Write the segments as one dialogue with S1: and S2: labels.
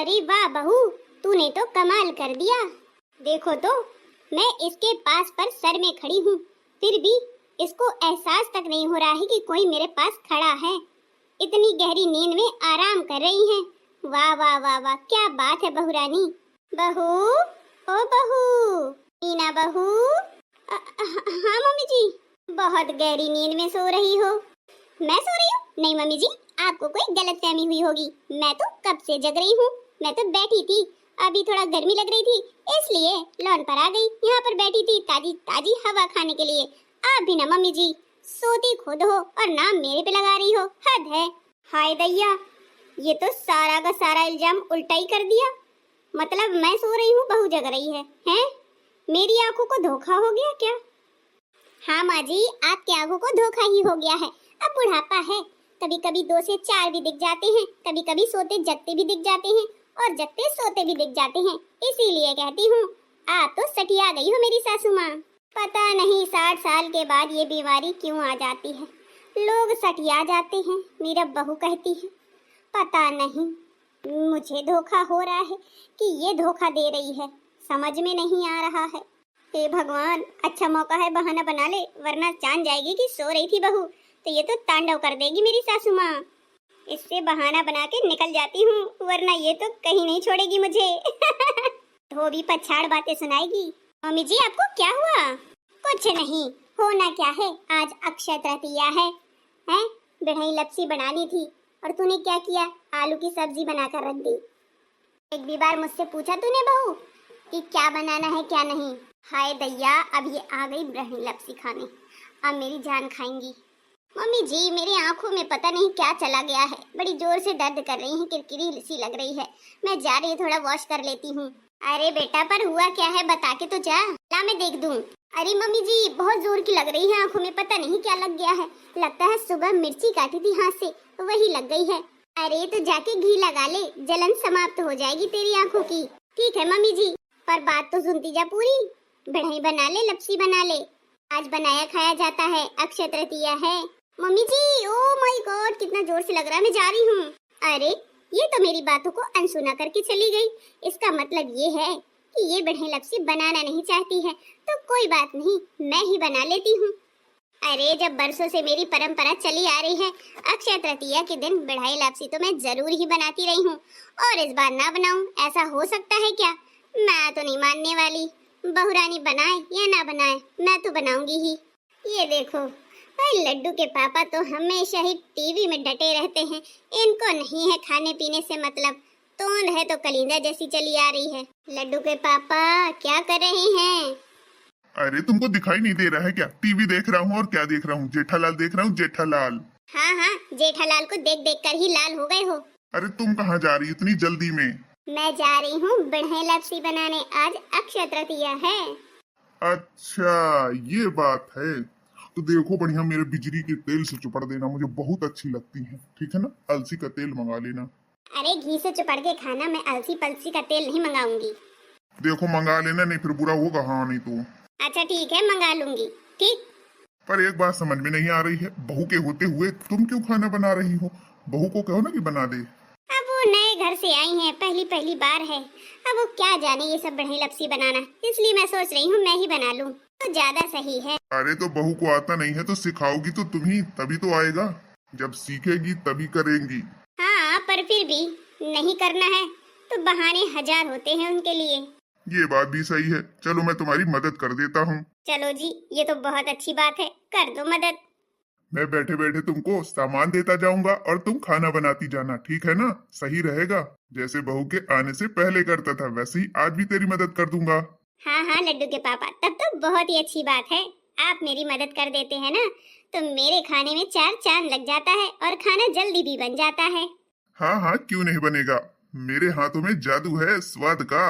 S1: अरे वाह बहू, तूने तो कमाल कर दिया। देखो तो, मैं इसके पास पर सर में खड़ी हूँ, फिर भी इसको एहसास तक नहीं हो रहा है कि कोई मेरे पास खड़ा है। इतनी गहरी नींद में आराम कर रही हैं। वाह वाह वाह वाह, क्या बात है बहू रानी। बहू, ओ बहू, मीना बहू। हाँ मम्मी जी। बहुत गहरी नींद में सो रही हो। मैं सो रही हूँ? नहीं मम्मी जी, आपको कोई गलतफहमी हुई होगी। मैं तो कब से जग रही हूँ। मैं तो बैठी थी, अभी थोड़ा गर्मी लग रही थी इसलिए लॉन पर आ गई। यहाँ पर बैठी थी ताजी ताजी हवा खाने के लिए। आप भी ना मम्मी जी, सोती खुद हो और नाम मेरे पे लगा रही हो, हद है। हाय दैया, ये तो सारा का सारा इल्जाम उल्टा ही कर दिया। मतलब मैं सो रही हूँ, बहू जग रही है, हैं? मेरी आंखों को धोखा हो गया क्या? हाँ माँ जी, आपकी आंखों को धोखा ही हो गया है। अब बुढ़ापा है, कभी कभी 2 से 4 भी दिख जाते हैं, कभी कभी सोते जगते भी दिख जाते हैं और जगते सोते भी दिख जाते हैं। इसीलिए कहती हूँ, आप तो सठिया गई हो मेरी सासू माँ। पता नहीं 60 साल के बाद ये बीमारी क्यों आ जाती है। लोग सठिया जाते हैं, मेरा बहू कहती है। पता नहीं मुझे धोखा हो रहा है कि ये धोखा दे रही है, समझ में नहीं आ रहा है। हे भगवान, अच्छा मौका है, बहाना बना ले, वरना जान जाएगी कि सो रही थी बहू तो ये तो तांडव कर देगी मेरी सासू माँ। इससे बहाना बना के निकल जाती हूँ, वरना ये तो कहीं नहीं छोड़ेगी मुझे। धोबी पछाड़ बातें सुनाएगी। मम्मी जी, आपको क्या हुआ? कुछ नहीं, होना क्या है, आज अक्षय तृतीया है, हैं? बिढ़ई लपसी बनानी थी और तूने क्या किया, आलू की सब्जी बनाकर रख दी। एक भी बार मुझसे पूछा तूने बहू कि क्या बनाना है क्या नहीं? हाय दैया, अब ये आ गई बिढ़ई लपसी खाने, अब मेरी जान खाएंगी। मम्मी जी, मेरी आंखों में पता नहीं क्या चला गया है, बड़ी जोर से दर्द कर रही है, किरकिरी सी लग रही है। मैं जा रही थोड़ा वॉश कर लेती हूँ। अरे बेटा, पर हुआ क्या है, बता के तो जा, ला मैं देख दूँ। अरे मम्मी जी, बहुत जोर की लग रही है आंखों में, पता नहीं क्या लग गया है। लगता है सुबह मिर्ची काटी थी हाथ से, वही लग गई है। अरे तो जाके घी लगा ले, जलन समाप्त हो जाएगी तेरी आंखों की। ठीक है मम्मी जी, पर बात तो सुनती जा पूरी। बढ़ई बना ले, लपसी बना ले, आज बनाया खाया जाता है, अक्षय तृतीया है। Mummy ji, oh my god, कितना जोर से लग रहा है, मैं जा रही हूँ। अरे ये तो मेरी बातों को अनसुना करके चली गई। इसका मतलब ये है कि ये बढ़ई लपसी बनाना नहीं चाहती है, तो कोई बात नहीं, मैं ही बना लेती हूँ। अरे जब बरसों से मेरी परंपरा चली आ रही है, अक्षय तृतीया के दिन बढ़ई लपसी तो मैं जरूर ही बनाती रही हूँ, और इस बार ना बनाऊं ऐसा हो सकता है क्या? मैं तो नहीं मानने वाली। बहुरानी बनाए या ना बनाए, मैं तो बनाऊंगी ही। ये देखो, लड्डू के पापा तो हमेशा ही टीवी में डटे रहते हैं, इनको नहीं है खाने पीने से मतलब। तोंद है तो कलिंदा जैसी चली आ रही है। लड्डू के पापा क्या कर रहे हैं?
S2: अरे तुमको दिखाई नहीं दे रहा है क्या? टीवी देख रहा हूँ। और क्या देख रहा हूँ? जेठालाल देख रहा हूँ, जेठालाल।
S1: हाँ हाँ, जेठालाल को देख देख कर ही लाल हो गए हो।
S2: अरे तुम कहाँ जा रही इतनी जल्दी में?
S1: मैं जा रही हूँ बढ़ई लपसी बनाने, आज अक्षय तृतीया है।
S2: अच्छा ये बात है, तो देखो बढ़िया मेरे बिजली के तेल से चुपड़ देना, मुझे बहुत अच्छी लगती है, ठीक है ना? अलसी का तेल मंगा लेना।
S1: अरे घी से चुपड़ के खाना, मैं अलसी पलसी का तेल नहीं मंगाऊंगी।
S2: देखो मंगा लेना, नहीं फिर बुरा होगा। हाँ नहीं तो
S1: अच्छा ठीक है, मंगा लूंगी। ठीक,
S2: पर एक बात समझ में नहीं आ रही है, बहू के होते हुए तुम क्यों खाना बना रही हो? बहू को कहो ना कि बना दे।
S1: अब वो नए घर से आई हैं, पहली पहली बार है, अब वो क्या जाने ये सब बढ़ई लपसी बनाना, इसलिए मैं सोच रही हूँ मैं ही बना लूँ तो ज्यादा सही है।
S2: अरे तो बहू को आता नहीं है तो सिखाओगी तो तुम ही, तभी तो आएगा। जब सीखेगी तभी करेंगी।
S1: हाँ, पर फिर भी नहीं करना है तो बहाने हजार होते हैं उनके लिए।
S2: ये बात भी सही है, चलो मैं तुम्हारी मदद कर देता हूँ।
S1: चलो जी, ये तो बहुत अच्छी बात है, कर दो मदद।
S2: मैं बैठे बैठे तुमको सामान देता जाऊंगा और तुम खाना बनाती जाना, ठीक है ना? सही रहेगा। जैसे बहू के आने से पहले करता था वैसे ही आज भी तेरी मदद कर दूंगा।
S1: हाँ हाँ लड्डू के पापा, तब तो बहुत ही अच्छी बात है। आप मेरी मदद कर देते हैं ना, तो मेरे खाने में 4 चांद लग जाता है और खाना जल्दी भी बन जाता है।
S2: हाँ हाँ क्यों नहीं बनेगा, मेरे हाथों में जादू है स्वाद का।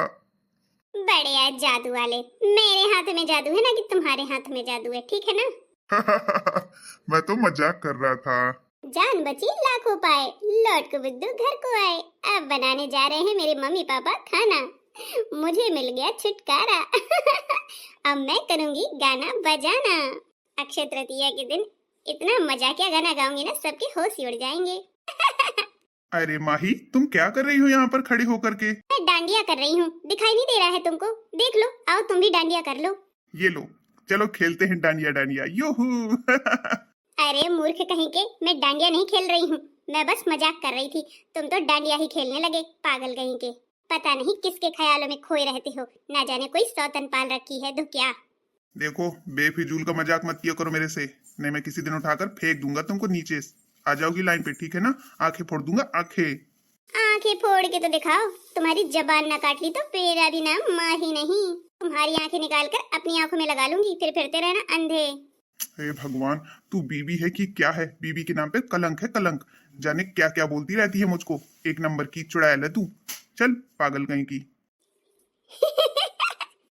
S1: बड़े आज जादू वाले, मेरे हाथ में जादू है ना कि तुम्हारे हाथ में जादू है, ठीक है ना?
S2: मैं तो मजाक कर रहा था।
S1: जान बची लाखों पाए, लौट को बुद्धू घर को आए। अब बनाने जा रहे हैं मेरे मम्मी पापा खाना, मुझे मिल गया छुटकारा। अब मैं करूंगी गाना बजाना। अक्षय तृतीया के दिन इतना मजाकिया गाना गाऊंगी ना, सबके होश ही उड़ जाएंगे।
S2: अरे माही, तुम क्या कर रही हो यहाँ पर खड़े होकर के?
S1: मैं डांडिया कर रही हूँ, दिखाई नहीं दे रहा है तुमको? देख लो, आओ तुम भी डांडिया कर लो।
S2: ये लो, चलो खेलते हैं डांडिया डांडिया, यूहू।
S1: अरे मूर्ख कहीं के, मैं डांडिया नहीं खेल रही हूँ, मैं बस मजाक कर रही थी। तुम तो डांडिया ही खेलने लगे, पागल कहीं के। पता नहीं किसके ख्यालों में खोए रहते हो, ना जाने कोई सौतन पाल रखी है तो क्या।
S2: देखो, बेफिजूल का मजाक मत किया करो मेरे से, नहीं मैं किसी दिन उठाकर फेंक दूंगा तुमको नीचे। आ जाओगी लाइन पे, ठीक है ना? आंखें फोड़ दूंगा, आंखें।
S1: आंखें फोड़ के तो दिखाओ, तुम्हारी जबान ना काट ली तो मेरा भी नाम माही नहीं। तुम्हारी आंखें निकाल कर अपनी आंखों में लगा लूंगी, फिर फिरते रहना अंधे।
S2: हे भगवान, तू बीबी है कि क्या है? बीबी के नाम पे कलंक है, कलंक। जाने क्या क्या बोलती रहती है मुझको। एक नंबर की चुड़ैल है तू। चल पागल कहीं की।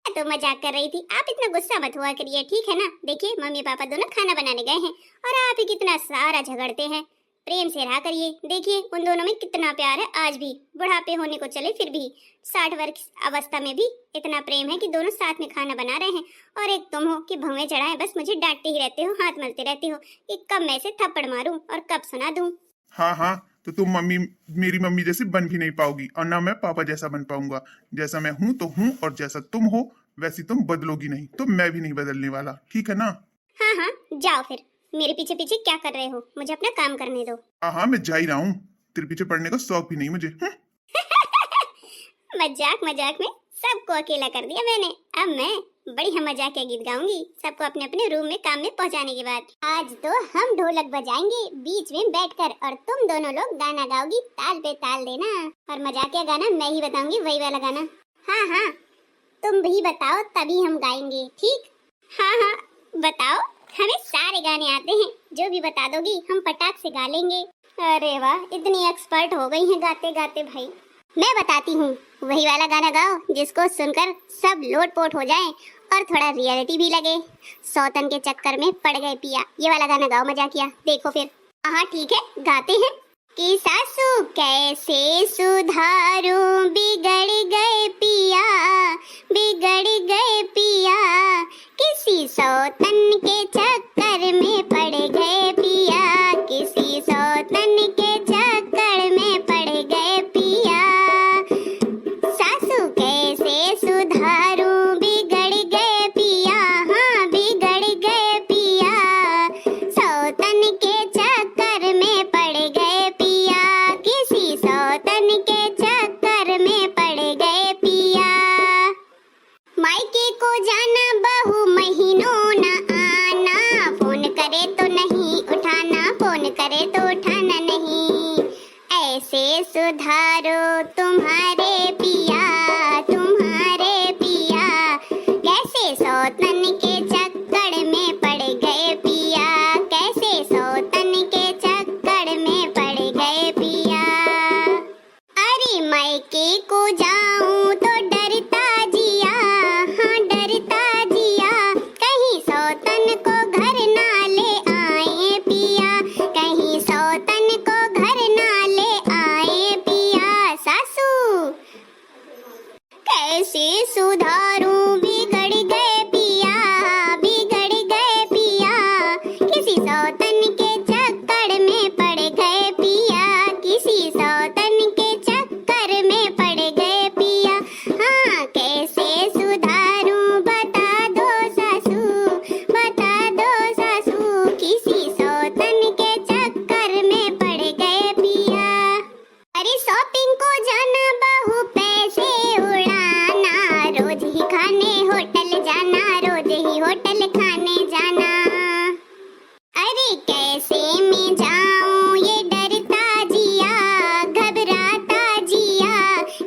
S1: तो मजाक कर रही थी, आप इतना गुस्सा मत हुआ करिए, ठीक है ना? देखिए मम्मी पापा दोनों खाना बनाने गए हैं और आप ही कितना सारा झगड़ते हैं। प्रेम से रहा करिए, देखिए उन दोनों में कितना प्यार है आज भी। बुढ़ापे होने को चले फिर भी 60 वर्ष अवस्था में भी इतना प्रेम है कि दोनों साथ में खाना बना रहे हैं। और एक तुम हो कि भौवें चढ़ाए बस मुझे डांटते ही रहते हो, हाथ मलते रहते हो कि कब मैं से थप्पड़ मारूं और कब सुना दूं।
S2: हाँ हाँ, तो तुम मेरी मम्मी जैसी बन भी नहीं पाओगी और ना मैं पापा जैसा बन पाऊंगा। जैसा मैं हूँ तो हूँ, और जैसा तुम हो वैसी तुम बदलोगी नहीं, तो मैं भी नहीं बदलने वाला, ठीक है ना?
S1: हाँ हाँ, जाओ फिर। मेरे पीछे पीछे क्या कर रहे हो? मुझे अपना काम करने दो।
S2: हाँ, मैं जा ही रहा हूँ। तेरे पीछे पड़ने का शौक भी नहीं मुझे।
S1: मजाक मजाक में सबको अकेला कर दिया मैंने। अब मैं बढ़िया मजाक के गीत गाऊंगी सबको अपने अपने रूम में काम में पहुंचाने के बाद। आज तो हम ढोलक बजाएंगे बीच में बैठकर, और तुम दोनों लोग गाना गाओगी, ताल पे ताल देना। और मजाकिया गाना मैं ही बताऊंगी, वही वाला गाना। हाँ हाँ, तुम भी बताओ तभी हम गाएंगे, ठीक? हाँ हाँ बताओ, हमें सारे गाने आते हैं, जो भी बता दोगी हम पटाख से गा लेंगे। अरे वाह, इतनी एक्सपर्ट हो गई हैं गाते गाते भाई। मैं बताती हूँ, वही वाला गाना गाओ जिसको सुनकर सब लोटपोट हो जाएं और थोड़ा रियलिटी भी लगे। सौतन के चक्कर में पड़ गए पिया, ये वाला गाना गाओ मजाकिया। देखो फिर। हाँ ठीक है, गाते हैं कि सासू कैसे सुधारूं, बिगड़ गए पिया, बिगड़ गए पिया, किसी सौतन के चक्कर में पड़ गए पिया, किसी सौतन के चक्कर में पड़ गए पिया। सासू कैसे सुधारूं, बिगड़ गए पिया, हाँ बिगड़ गए पिया, सौतन के चक्कर में पड़ गए पिया, किसी सौतन के चक्कर में पड़ गए पिया। मायके को जाना, बहु महीनों न आना, फोन करे तो नहीं उठाना, फोन करे तो उठाना नहीं। ऐसे सुधारो तुम्हारे पिया, तुम्हारे पिया, कैसे सौतन के चक्कर में पड़ गए पिया, कैसे सौतन के चक्कर में पड़ गए पिया। अरे मायके को जाऊं तो डरता जिया, हाँ डरता जिया, कहीं सौतन को घर ना ले आए पिया, कहीं सौतन को घर ना ले आए पिया। सासू कैसे सुधारूं, बिगड़ गए पिया, बिगड़ गए पिया, किसी सौतन के चक्कर में पड़ गए पिया, किसी सौतन के चक्कर में पड़ गए पिया। हाँ कैसे सुधारूं, बता दो सासू, बता दो सासू, किसी सौतन के चक्कर में पड़ गए पिया। अरे शॉपिंग को जाना, बहु पैसे उड़ाना, रोज ही खाने होटल जाना, रोज ही होटल खाने जाना। अरे कैसे मैं जाऊं, ये डरता जिया, घबराता जिया,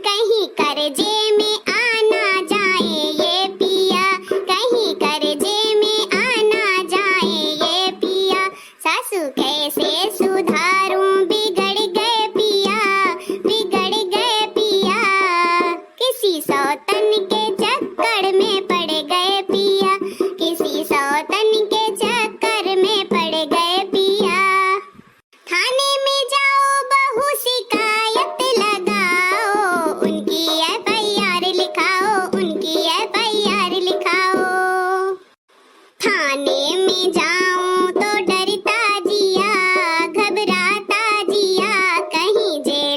S1: कहीं कर्जे में आना जाए ये पिया, कहीं कर्जे में आना जाए ये पिया। सासू कैसे सुधारूं, बिगड़ गए पिया, बिगड़ गए पिया, किसी सौतन के चक्कर में पड़ गए पिया, किसी सौतन के चक्कर में पड़ गए पिया। थाने में जाओ, बहु शिकायत लगाओ, उनकी FIR लिखाओ, उनकी FIR लिखाओ। थाने में जाऊं तो डरता जिया, घबराता जिया, कहीं जेल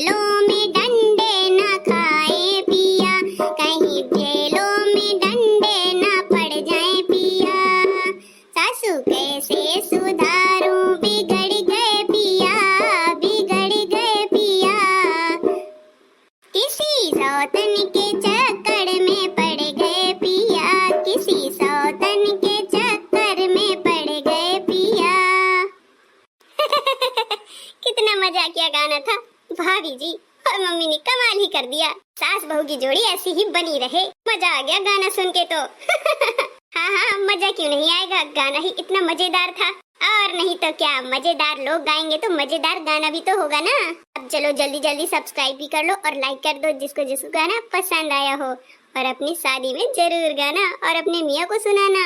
S1: किसी सौतन के चक्कर में पड़ गए पिया, किसी सौतन के चक्कर में पड़ गए पिया। कितना मजाकिया गाना था। भाभी जी और मम्मी ने कमाल ही कर दिया। सास बहू की जोड़ी ऐसी ही बनी रहे। मजा आ गया गाना सुन के तो। हाँ हाँ, मजा क्यों नहीं आएगा, गाना ही इतना मजेदार था। और नहीं तो क्या, मजेदार लोग गाएंगे तो मजेदार गाना भी तो होगा ना। अब चलो जल्दी जल्दी सब्सक्राइब भी कर लो और लाइक कर दो जिसको जिसको गाना पसंद आया हो, और अपनी शादी में जरूर गाना और अपने मियाँ को सुनाना।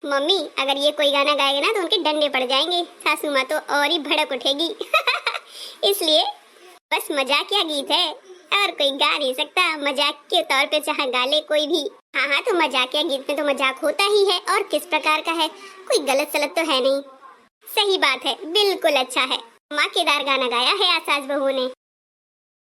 S1: मम्मी अगर ये कोई गाना गाएगा ना तो उनके डंडे पड़ जाएंगे, सासू माँ तो और ही भड़क उठेगी। इसलिए बस मजाकिया गीत है और कोई गा नहीं सकता। मजाक के तौर पे चाहे गा ले कोई भी। हाँ हाँ, तो मजाकिया गीत में तो मजाक होता ही है, और किस प्रकार का है, कोई गलत सलत तो है नहीं। सही बात है, बिल्कुल अच्छा है। धमाकेदार गाना गाया है आज सास बहू ने।